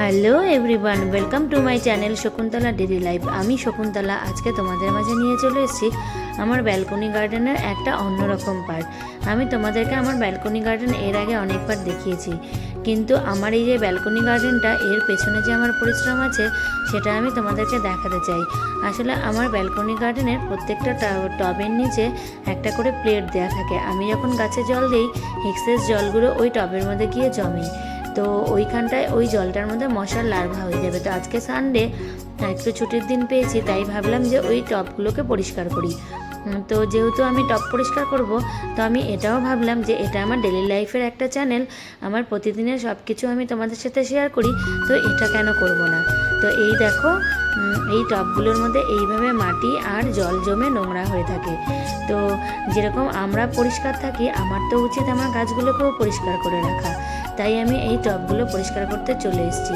Hello everyone, welcome to my channel Shakuntala daily life. আমি শকুন্তলা আজকে তোমাদের মাঝে নিয়ে চলে এসেছি আমার ব্যালকনি গার্ডেনের একটা অন্যরকম পার্ট। আমি তোমাদেরকে আমার ব্যালকনি গার্ডেন এর আগে অনেকবার দেখিয়েছি, কিন্তু আমার এই যে ব্যালকনি গার্ডেনটা এর পেছনে যে আমার পরিশ্রম আছে সেটা আমি তোমাদেরকে দেখাতে চাই। আসলে আমার ব্যালকনি গার্ডেনের প্রত্যেকটা টবের নিচে একটা করে প্লেট দেওয়া থাকে। আমি যখন গাছে জল দিই এক্সেস জলগুলো ওই টবের মধ্যে গিয়ে জমে, তো ওইখানটায় ওই জলটার মধ্যে মশার লার্ভা হয়ে যাবে। তো আজকে সানডে, একটু ছুটির দিন পেয়েছি, তাই ভাবলাম যে ওই টবগুলোকে পরিষ্কার করি। তো যেহেতু আমি টব পরিষ্কার করব, তো আমি এটাও ভাবলাম যে এটা আমার ডেলি লাইফের একটা চ্যানেল, আমার প্রতিদিনের সব কিছু আমি তোমাদের সাথে শেয়ার করি, তো এটা কেন করব না। তো এই দেখো, এই টবগুলোর মধ্যে এইভাবে মাটি আর জল জমে নোংরা হয়ে থাকে। তো যেরকম আমরা পরিষ্কার থাকি, আমার তো উচিত আমার গাছগুলোকেও পরিষ্কার করে রাখা। তাই আমি এই টবগুলো পরিষ্কার করতে চলে এসেছি।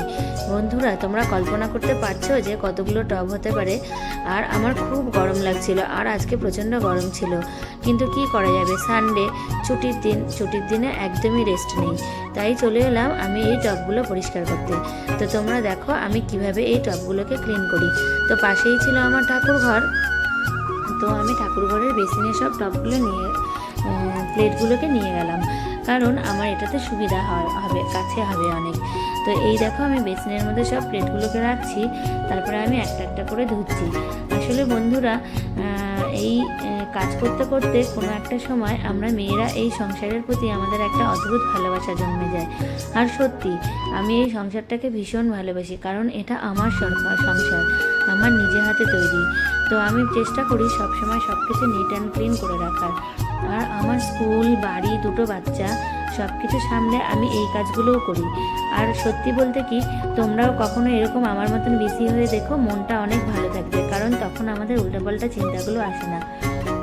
বন্ধুরা, তোমরা কল্পনা করতে পারছো যে কতগুলো টব হতে পারে। আর আমার খুব গরম লাগছিল, আর আজকে প্রচণ্ড গরম ছিল, কিন্তু কি করা যাবে, সানডে ছুটির দিনে একদমই রেস্ট নেই। তাই চলে এলাম আমি এই টবগুলো পরিষ্কার করতে। তো তোমরা দেখো আমি কিভাবে এই টবগুলোকে ক্লিন করি। তো পাশেই ছিল আমার ঠাকুর ঘর, তো আমি ঠাকুর ঘরের বেসিনে সব টবগুলো নিয়ে প্লেটগুলোকে নিয়ে গেলাম, কারণ আমার এটাতে সুবিধা হবে, কাছে হবে অনেক। তো এই দেখো আমি বেসিনের মধ্যে সব প্লেটগুলোকে রাখছি, তারপরে আমি একটা একটা করে ধুচ্ছি। আসলে বন্ধুরা, এই কাজ করতে করতে কোনো একটা সময় আমরা মেয়েরা এই সংসারের প্রতি আমাদের একটা অদ্ভুত ভালোবাসা জন্মে যায়। আর সত্যি আমি এই সংসারটাকে ভীষণ ভালোবাসি, কারণ এটা আমার সংসার, আমার নিজে হাতে তৈরি। তো আমি চেষ্টা করি সবসময় সব কিছু নিট অ্যান্ড ক্লিন করে রাখার। আর আমার স্কুল, বাড়ি, দুটো বাচ্চা সব কিছু সামলে আমি এই কাজগুলোও করি। আর সত্যি বলতে কি, তোমরাও কখনো এরকম আমার মতন বিজি হয়ে দেখো, মনটা অনেক ভালো থাকবে, কারণ তখন আমাদের উল্টাপাল্টা চিন্তাগুলো আসে না।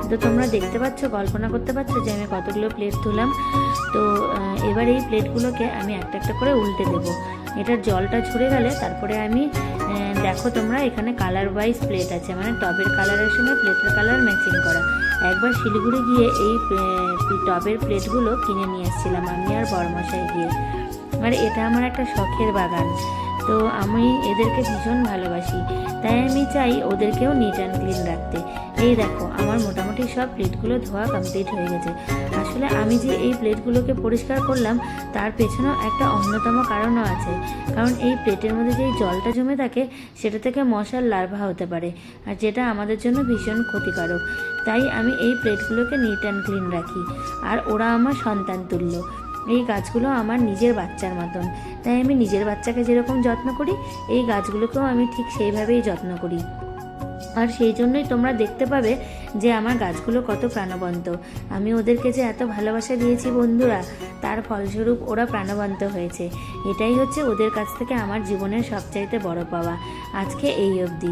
তো তোমরা দেখতে পাচ্ছ, কল্পনা করতে পারছো যে আমি কতগুলো প্লেট ধুলাম। তো এবার এই প্লেটগুলোকে আমি একটা একটা করে উল্টে দেবো। এটার জলটা ঝরে গেলে তারপরে আমি দেখো তোমরা, এখানে কালার ওয়াইজ প্লেট আছে, মানে টবের কালারের সঙ্গে প্লেটের কালার ম্যাচিং করা। একবার শিলিগুড়ি গিয়ে এই টবের প্লেটগুলো কিনে নিয়ে এসেছিলাম আমি আর বড়মশাই গিয়ে। আর এটা আমার একটা শখের বাগান, তো আমি এদেরকে ভীষণ ভালোবাসি, তাই আমি চাই ওদেরকেও নিট অ্যান্ড ক্লিন রাখতে। এই দেখো আমার মোটামুটি সব প্লেটগুলো ধোয়া কমপ্লিট হয়ে গেছে। আসলে আমি যে এই প্লেটগুলোকে পরিষ্কার করলাম তার পেছনেও একটা অন্যতম কারণও আছে, কারণ এই প্লেটের মধ্যে যেই জলটা জমে থাকে সেটা থেকে মশার লার্ভা হতে পারে, আর যেটা আমাদের জন্য ভীষণ ক্ষতিকারক। তাই আমি এই প্লেটগুলোকে নিট অ্যান্ড ক্লিন রাখি, আর ওরা আমার সন্তান তুল্য। এই গাছগুলো আমার নিজের বাচ্চার মতন, তাই আমি নিজের বাচ্চাকে যেরকম যত্ন করি এই গাছগুলোকেও আমি ঠিক সেইভাবেই যত্ন করি। আর সেই জন্যই তোমরা দেখতে পাবে যে আমার গাছগুলো কত প্রাণবন্ত। আমি ওদেরকে যে এত ভালোবাসা দিয়েছি বন্ধুরা, তার ফলস্বরূপ ওরা প্রাণবন্ত হয়েছে। এটাই হচ্ছে ওদের কাছ থেকে আমার জীবনের সবচাইতে বড় পাওয়া। আজকে এই অবধি।